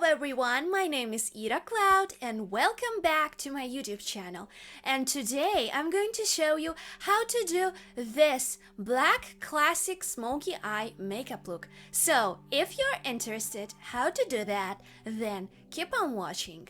everyone, my name is Ira Cloud and welcome back to my YouTube channel. And today I'm going to show you how to do this black classic smoky eye makeup look. So if you're interested how to do that, then keep on watching.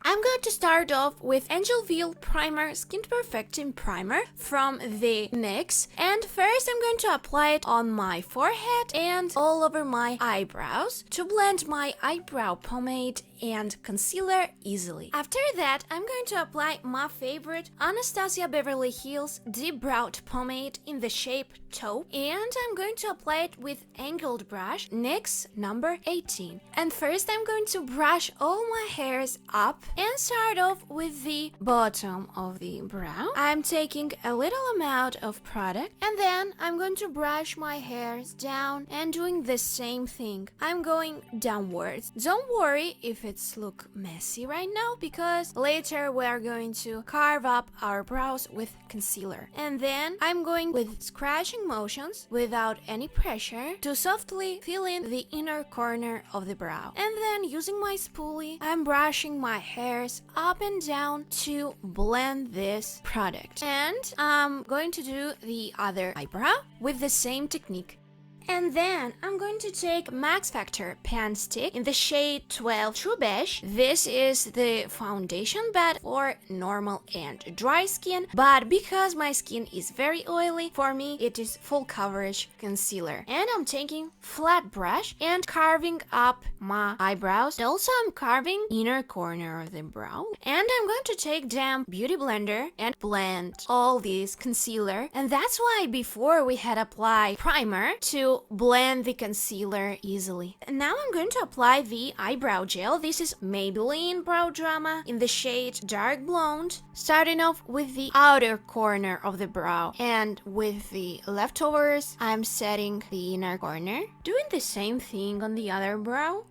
I'm going to start off with Angel Veil Primer Skin Perfecting Primer from the NYX. And first I'm going to apply it on my forehead and all over my eyebrows to blend my eyebrow pomade and concealer easily. After that, I'm going to apply my favorite Anastasia Beverly Hills Deep Browed Pomade in the shape Taupe, and I'm going to apply it with angled brush NYX number 18. And first I'm going to brush all my hairs up and start off with the bottom of the brow. I'm taking a little amount of product and then I'm going to brush my hairs down and doing the same thing. I'm going downwards. Don't worry if it's look messy right now, because later we are going to carve up our brows with concealer. And then I'm going with scratching motions without any pressure to softly fill in the inner corner of the brow. And then using my spoolie, I'm brushing my hairs up and down to blend this product. And I'm going to do the other eyebrow with the same technique. And then I'm going to take Max Factor Pan Stick in the shade 12 True Beige. This is the foundation bed for normal and dry skin, but because my skin is very oily, for me it is full coverage concealer. And I'm taking flat brush and carving up my eyebrows. Also I'm carving inner corner of the brow. And I'm going to take damp beauty blender and blend all this concealer. And that's why before we had applied primer to blend the concealer easily. And now I'm going to apply the eyebrow gel. This is Maybelline Brow Drama in the shade Dark Blonde. Starting off with the outer corner of the brow, and with the leftovers, I'm setting the inner corner. Doing the same thing on the other brow.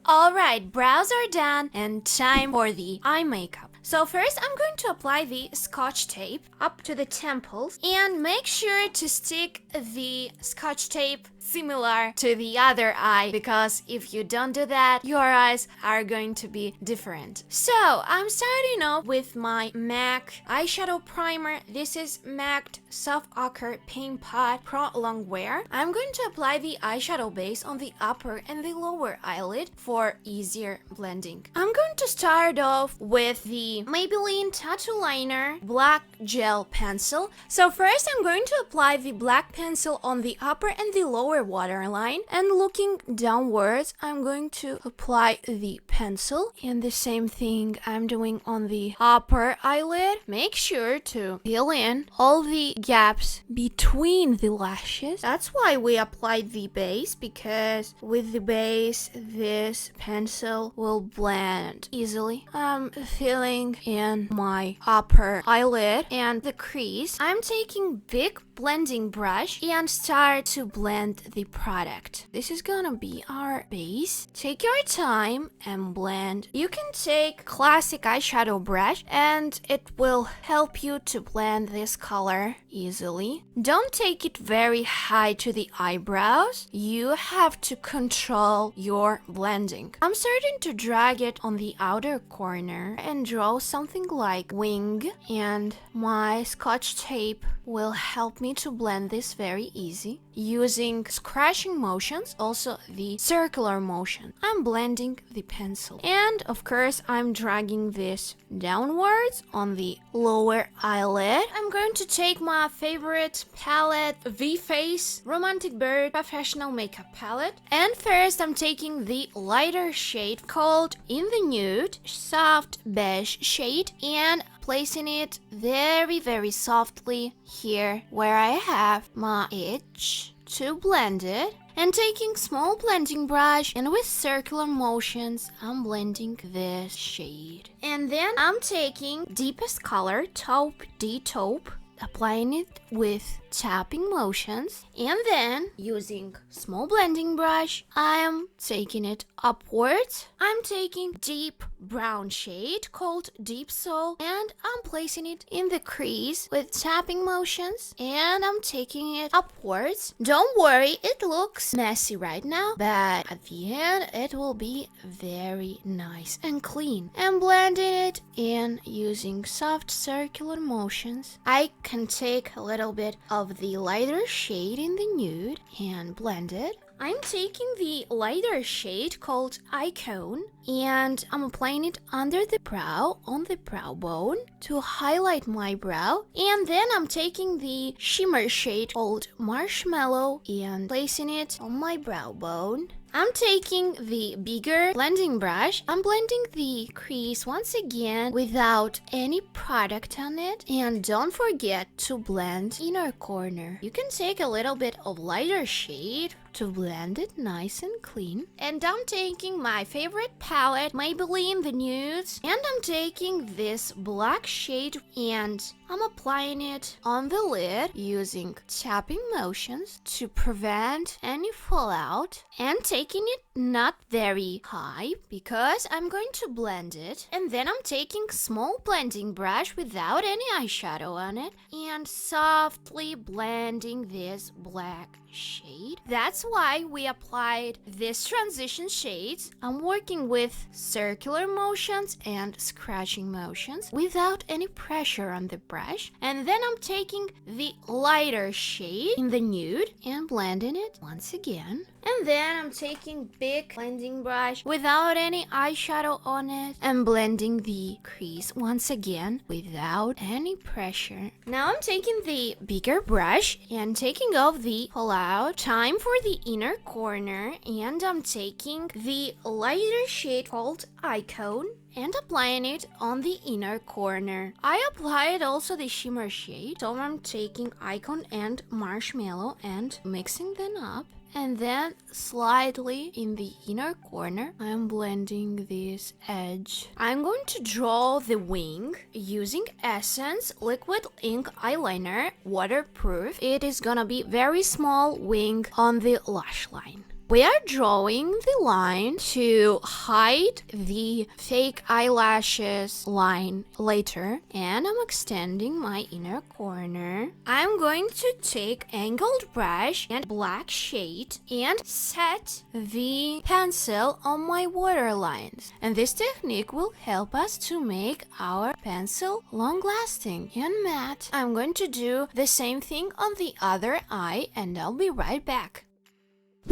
Alright, brows are done and time for the eye makeup. So first I'm going to apply the Scotch tape up to the temples and make sure to stick the Scotch tape similar to the other eye, because if you don't do that, your eyes are going to be different. So I'm starting off with my MAC eyeshadow primer. This is MAC Soft Ochre Paint Pot Pro Longwear. I'm going to apply the eyeshadow base on the upper and the lower eyelid for easier blending. I'm going to start off with the Maybelline Tattoo Liner Black Gel Pencil. So first I'm going to apply the black pencil on the upper and the lower waterline, and looking downwards I'm going to apply the pencil, and the same thing I'm doing on the upper eyelid. Make sure to fill in all the gaps between the lashes. That's why we applied the base, because with the base this pencil will blend easily. I'm filling in my upper eyelid and the crease. I'm taking big blending brush and start to blend the product. This is gonna be our base. Take your time and blend. You can take classic eyeshadow brush and it will help you to blend this color easily. Don't take it very high to the eyebrows. You have to control your blending. I'm starting to drag it on the outer corner and draw something like wing, and my Scotch tape will help me to blend this very easy. Using scratching motions, also the circular motion, I'm blending the pencil. And of course, I'm dragging this downwards on the lower eyelid. I'm going to take my favorite palette, V-Face Romantic Bird Professional Makeup Palette. And first, I'm taking the lighter shade called In the Nude Soft Beige shade and placing it very softly here where I have my itch to blend it, and taking small blending brush and with circular motions I'm blending this shade. And then I'm taking deepest color Taupe D Taupe, applying it with tapping motions, and then using small blending brush I am taking it upwards. I'm taking deep brown shade called Deep Soul, and I'm placing it in the crease with tapping motions, and I'm taking it upwards. Don't worry, it looks messy right now, but at the end it will be very nice and clean. And blending it in using soft circular motions. I can take a little bit of the lighter shade in the nude and blend it. I'm taking the lighter shade called Icon and I'm applying it under the brow, on the brow bone, to highlight my brow. And then I'm taking the shimmer shade called Marshmallow and placing it on my brow bone. I'm taking the bigger blending brush. I'm blending the crease once again without any product on it. And don't forget to blend inner corner. You can take a little bit of lighter shade to blend it nice and clean. And I'm taking my favorite palette, Maybelline the Nudes, and I'm taking this black shade and I'm applying it on the lid using tapping motions to prevent any fallout, and taking it not very high because I'm going to blend it. And then I'm taking small blending brush without any eyeshadow on it and softly blending this black shade. That's why we applied this transition shades. I'm working with circular motions and scratching motions without any pressure on the brush. And then I'm taking the lighter shade in the nude and blending it once again. And then I'm taking big blending brush without any eyeshadow on it and blending the crease once again without any pressure. Now I'm taking the bigger brush and taking off the fallout. Time for the inner corner, and I'm taking the lighter shade called Icon and applying it on the inner corner. I applied also the shimmer shade, so I'm taking Icon and Marshmallow and mixing them up. And then slightly in the inner corner, I'm blending this edge. I'm going to draw the wing using Essence Liquid Ink Eyeliner, waterproof. It is gonna be very small wing on the lash line. We are drawing the line to hide the fake eyelashes line later, and I'm extending my inner corner. I'm going to take angled brush and black shade and set the pencil on my waterlines. And this technique will help us to make our pencil long-lasting and matte. I'm going to do the same thing on the other eye, and I'll be right back.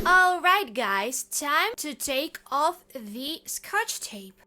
Alright guys, time to take off the scotch tape.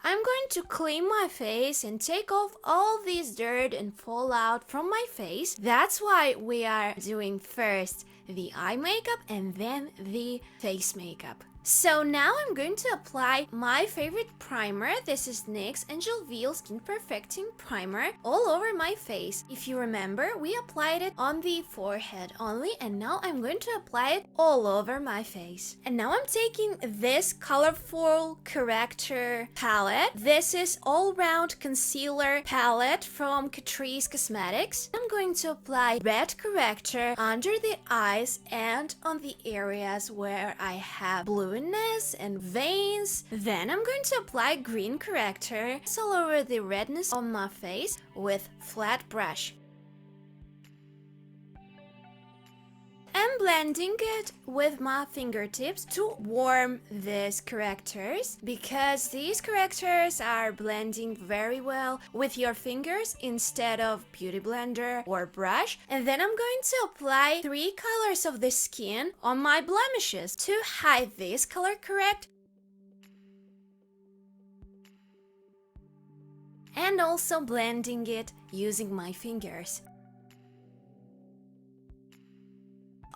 I'm going to clean my face and take off all this dirt and fallout from my face. That's why we are doing first the eye makeup and then the face makeup. So now I'm going to apply my favorite primer. This is NYX Angel Veil Skin Perfecting Primer all over my face. If you remember, we applied it on the forehead only, and now I'm going to apply it all over my face. And now I'm taking this colorful corrector palette. This is all-round concealer palette from Catrice Cosmetics. I'm going to apply red corrector under the eyes and on the areas where I have blueness and veins. Then I'm going to apply green corrector all over the redness on my face with flat brush. I'm blending it with my fingertips to warm these correctors, because these correctors are blending very well with your fingers instead of beauty blender or brush. And then I'm going to apply 3 colors of the skin on my blemishes to hide this color correct and also blending it using my fingers.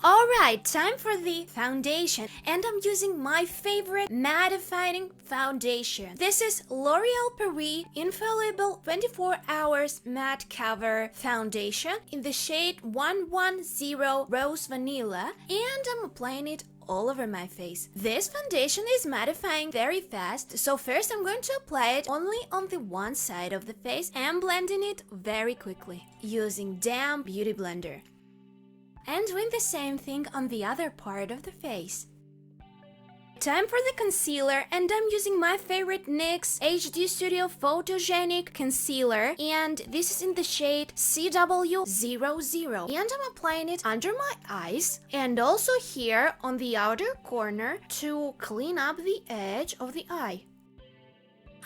Alright, time for the foundation, and I'm using my favorite mattifying foundation. This is L'Oreal Paris Infallible 24 Hours Matte Cover Foundation in the shade 110 Rose Vanilla, and I'm applying it all over my face. This foundation is mattifying very fast, so first I'm going to apply it only on the one side of the face and blending it very quickly using damp beauty blender. And doing the same thing on the other part of the face. Time for the concealer, and I'm using my favorite NYX HD Studio Photogenic Concealer, and this is in the shade CW00, and I'm applying it under my eyes and also here on the outer corner to clean up the edge of the eye.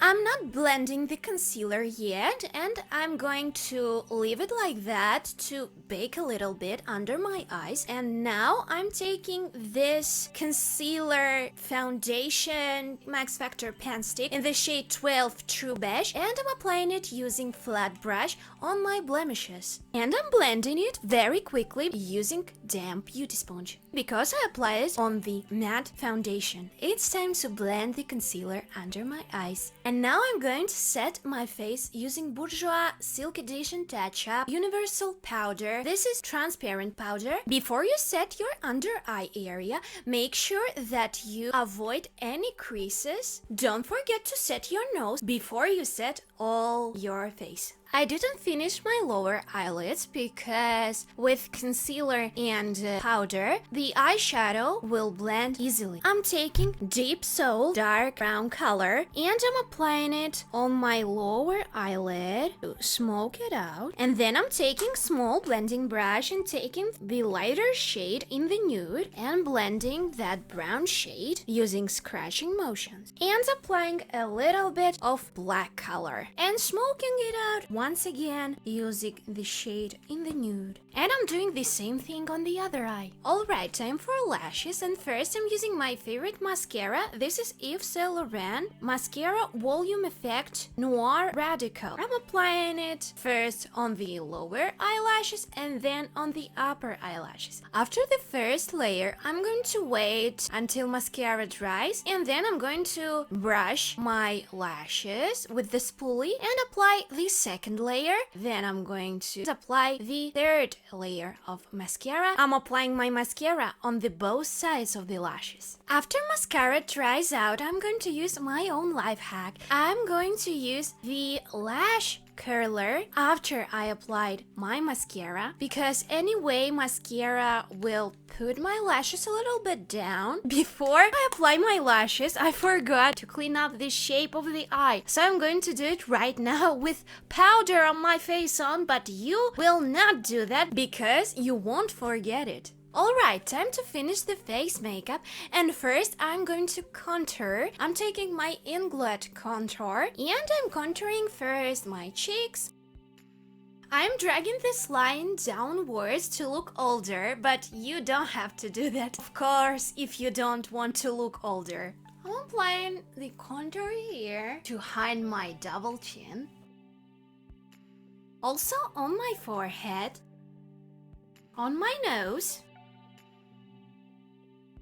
I'm not blending the concealer yet, and I'm going to leave it like that to bake a little bit under my eyes. And now I'm taking this concealer foundation Max Factor Pan Stick in the shade 12 True Beige, and I'm applying it using flat brush on my blemishes. And I'm blending it very quickly using damp beauty sponge. Because I apply it on the matte foundation, it's time to blend the concealer under my eyes. And now I'm going to set my face using Bourjois Silk Edition Touch Up Universal Powder. This is transparent powder. Before you set your under eye area, make sure that you avoid any creases. Don't forget to set your nose before you set all your face. I didn't finish my lower eyelids because with concealer and powder, the eyeshadow will blend easily. I'm taking Deep Soul dark brown color and I'm applying it on my lower eyelid to smoke it out. And then I'm taking small blending brush and taking the lighter shade in the nude and blending that brown shade using scratching motions. And applying a little bit of black color and smoking it out once again using the shade in the nude. And I'm doing the same thing on the other eye. Alright, time for lashes, and first I'm using my favorite mascara. This is Yves Saint Laurent Mascara Volume Effect Noir Radical. I'm applying it first on the lower eyelashes and then on the upper eyelashes. After the first layer, I'm going to wait until mascara dries, and then I'm going to brush my lashes with the spoolie and apply the second layer. Then I'm going to apply the third layer of mascara. I'm applying my mascara on the both sides of the lashes. After mascara dries out, I'm going to use my own life hack. I'm going to use the lash curler after I applied my mascara, because anyway mascara will put my lashes a little bit down. Before I apply my lashes, I forgot to clean up the shape of the eye, so I'm going to do it right now with powder on my face on, but you will not do that because you won't forget it. Alright, time to finish the face makeup, and first I'm going to contour. I'm taking my Inglot contour and I'm contouring first my cheeks. I'm dragging this line downwards to look older, but you don't have to do that, of course, if you don't want to look older. I'm applying the contour here to hide my double chin. Also on my forehead, on my nose,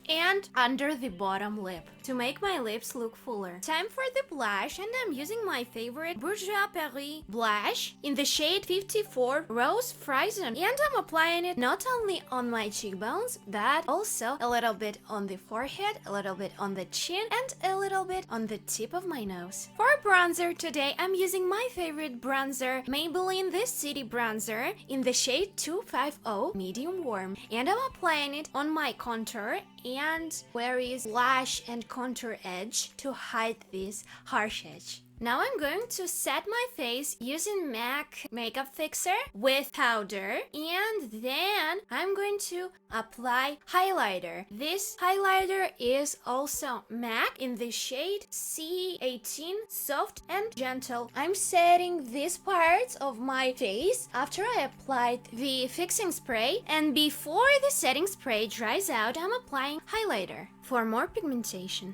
and under the bottom lip to make my lips look fuller. Time for the blush, and I'm using my favorite Bourjois Paris blush in the shade 54 Rose Frozen, and I'm applying it not only on my cheekbones but also a little bit on the forehead, a little bit on the chin, and a little bit on the tip of my nose. For bronzer today, I'm using my favorite bronzer, Maybelline This City bronzer in the shade 250 Medium Warm, and I'm applying it on my contour and where is lash and contour edge to hide this harsh edge. Now I'm going to set my face using MAC makeup fixer with powder, and then I'm going to apply highlighter. This highlighter is also MAC in the shade C18 Soft and Gentle. I'm setting these parts of my face after I applied the fixing spray, and before the setting spray dries out, I'm applying highlighter for more pigmentation.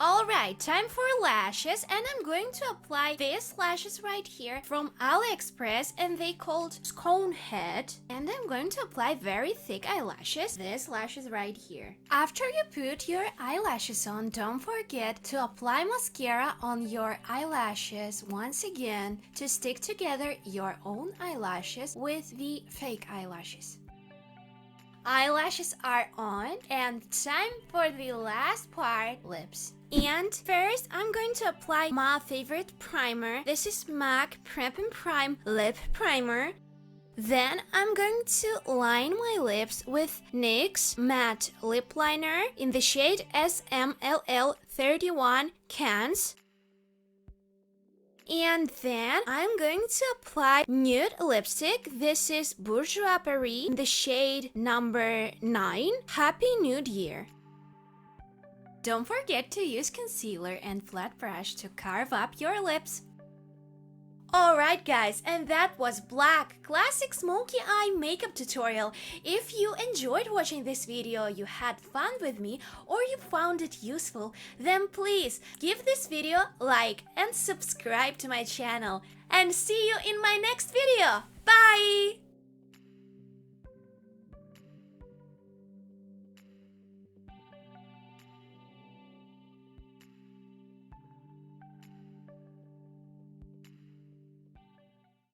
Alright, time for lashes, and I'm going to apply these lashes right here from AliExpress, and they called Scone Head, and I'm going to apply very thick eyelashes, these lashes right here. After you put your eyelashes on, don't forget to apply mascara on your eyelashes once again to stick together your own eyelashes with the fake eyelashes. Eyelashes are on, and time for the last part, lips. And first, I'm going to apply my favorite primer. This is MAC Prep and Prime Lip Primer. Then I'm going to line my lips with NYX Matte Lip Liner in the shade SMLL31 Cans. And then I'm going to apply nude lipstick. This is Bourjois Paris in the shade number 9. Happy Nude Year. Don't forget to use concealer and flat brush to carve up your lips. Alright guys, and that was Black Classic Smoky Eye Makeup Tutorial. If you enjoyed watching this video, you had fun with me, or you found it useful, then please give this video a like and subscribe to my channel. And see you in my next video. Bye!